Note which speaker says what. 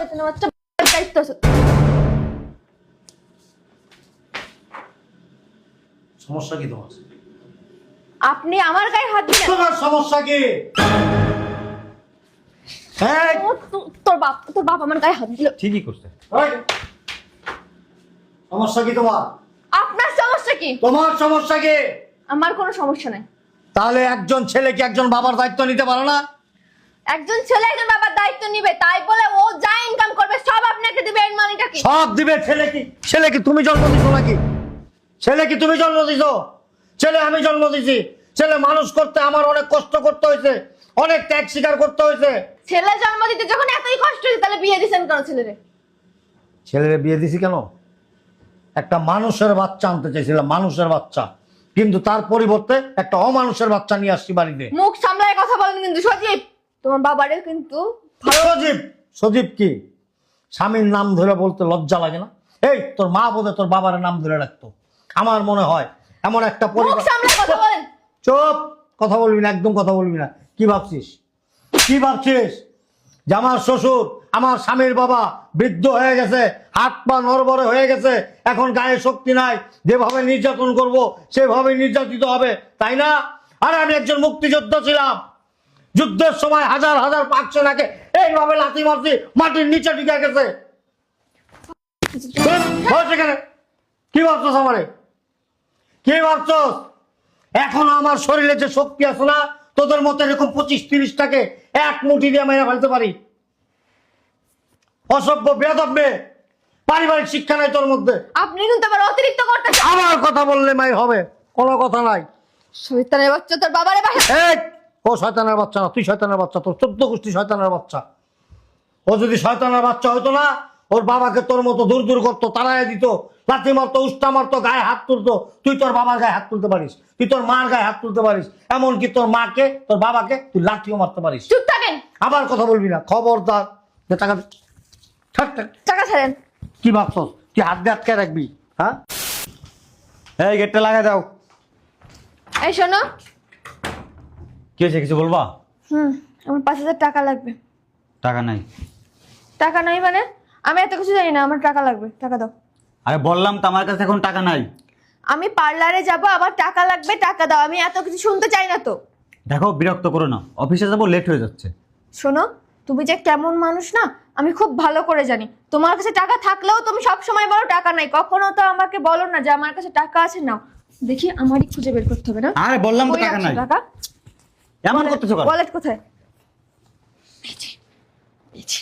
Speaker 1: শয়তানের বাচ্চা, দায়িত্ব আছে।
Speaker 2: সমস্যা কি তোমার?
Speaker 1: আপনি আমার গায়ে হাত দিলেন।
Speaker 2: তোমার সমস্যা কি? হ্যাঁ,
Speaker 1: তোর বাপ আমার গায়ে হাত দিল।
Speaker 3: ঠিকই করছে।
Speaker 2: সমস্যা কি তোমার?
Speaker 1: আপনার সমস্যা কি?
Speaker 2: তোমার সমস্যা কি?
Speaker 1: আমার কোনো সমস্যা নাই।
Speaker 2: তাহলে একজন ছেলে কি একজন বাবার দায়িত্ব নিতে পারে না?
Speaker 1: একজন ছেলে একজন বাবার দায়িত্ব নিবে, তাই বলে ও যা ইনকাম করবে সব আপনাকে দিবে, এর মানেটা কি?
Speaker 2: সব দিবে। ছেলে কি তুমি জন্ম দিছো নাকি? ছেলে কি তুমি জন্ম দিছো? ছেলে আমি জন্ম দিছি। ছেলে মানুষ করতে আমার অনেক কষ্ট করতে হয়েছে, অনেক ত্যাগ স্বীকার করতে হয়েছে।
Speaker 1: ছেলে জন্ম দিতে যখন এতই কষ্ট হয়েছে, তাহলে বিয়ে দিছেন কেন ছেলেরে?
Speaker 2: ছেলেরে বিয়ে দিছি কেন? একটা মানুষের বাচ্চা আনতে চাইছিলাম, মানুষের বাচ্চা, কিন্তু তার পরিবর্তে একটা অমানুষের বাচ্চা নিয়ে আসছি বাড়িতে।
Speaker 1: মুখ সামলায় কথা বলেন কিন্তু সজীব, তোমার বাবারে কিন্তু
Speaker 2: সজীব। সজীব কি? স্বামীর নাম ধরে বলতে লজ্জা লাগে না? এই তোর মা বোধে তোর বাবার নাম ধরে রাখতো। আমার মনে হয় এমন একটা
Speaker 1: মুখ
Speaker 2: পরিবার।
Speaker 1: সামলায় কথা বলেন।
Speaker 2: চুপ, কথা বলবি না, একদম কথা বলবি না। কি ভাবছিস? কি ভাবছিস যে আমার শ্বশুর, আমার স্বামীর বাবা বৃদ্ধ হয়ে গেছে, হাত পা নড়বড়ে হয়ে গেছে, এখন গায়ে শক্তি নাই, যেভাবে নির্যাতন করব সেভাবে নির্যাতিত হবে, তাই না? আরে আমি একজন মুক্তিযোদ্ধা ছিলাম। যুদ্ধের সময় হাজার হাজার পাক সেনাকে এইভাবে লাথি মারছি, মাটির নিচে টিকে গেছে। কি ভাবছস আমারে? কি ভাবছস? এখনো আমার শরীরে যে শক্তি আছে না, তোদের মতো এরকম 25-30টাকে এক মুঠি দিয়ে মেরে ফেলতে পারি। অসভ্য বেয়াদব মেয়ে, পারিবারিক শিক্ষা নাই তোর মধ্যে।
Speaker 1: আপনি কিন্তু আবার অতিরিক্ত করতেছেন।
Speaker 2: আমার কথা বললে মাই হবে, কোনো কথা নাই।
Speaker 1: শয়তানের বাচ্চা, তোর বাবারে বাসা।
Speaker 2: এই, ও শয়তানের বাচ্চা না, তুই শয়তানের বাচ্চা, তোর 14 গোষ্ঠী শয়তানের বাচ্চা। ও যদি শয়তানের বাচ্চা হইতো না, ওর বাবাকে তোর মতো দূর দূর করতো, তাড়াইয়া দিত, লাথি মারতো, উস্তা মারতো, গায়ে হাত তুলতো। তুই তোর বাবার গায়ে হাত তুলতে পারিস, তুই তোর মার গায়ে হাত তুলতে পারিস, এমনকি তোর মাকে, তোর বাবাকে তুই লাঠিও মারতে পারিস।
Speaker 1: চুপ থাকেন।
Speaker 2: আবার কথা বলবি না, খবরদার। যে টাকা থাক থাক।
Speaker 1: টাকা ছাড়েন।
Speaker 2: কি ভাবছস? তুই হাত দিয়ে আটকে রাখবি? হ্যাঁ,
Speaker 3: এই গেটটা লাগাই দাও।
Speaker 1: এই শোনো,
Speaker 3: কি হয়েছে, কিছু বলবা?
Speaker 1: আমার 5,000 টাকা লাগবে।
Speaker 3: টাকা নাই।
Speaker 1: টাকা নাই মানে? আমি এত কিছু জানি না, আমার টাকা লাগবে, টাকা দাও।
Speaker 3: আরে বললাম তো আমার কাছে এখন টাকা নাই।
Speaker 1: আমি পার্লারে যাব, আবার টাকা লাগবে, টাকা দাও। আমি এত কিছু শুনতে চাই না তো।
Speaker 3: দেখো, বিরক্ত করো না, অফিসে যাবো, লেট হয়ে যাচ্ছে।
Speaker 1: শোনো, তুমি যে কেমন মানুষ না আমি খুব ভালো করে জানি। তোমার কাছে টাকা থাকলেও তুমি সব সময় বলো টাকা নাই, কখনো তো আমাকে বলো না যে আমার কাছে টাকা আছে। নাও, দেখি আমারই খুঁজে বের করতে হবে না।
Speaker 3: আরে বললাম তো
Speaker 1: কই
Speaker 3: টাকা
Speaker 1: আছে
Speaker 3: নাই।
Speaker 1: টাকা?
Speaker 3: এমন করতেছো কেন?
Speaker 1: ওয়ালেট কোথায়? এই যে, এই যে।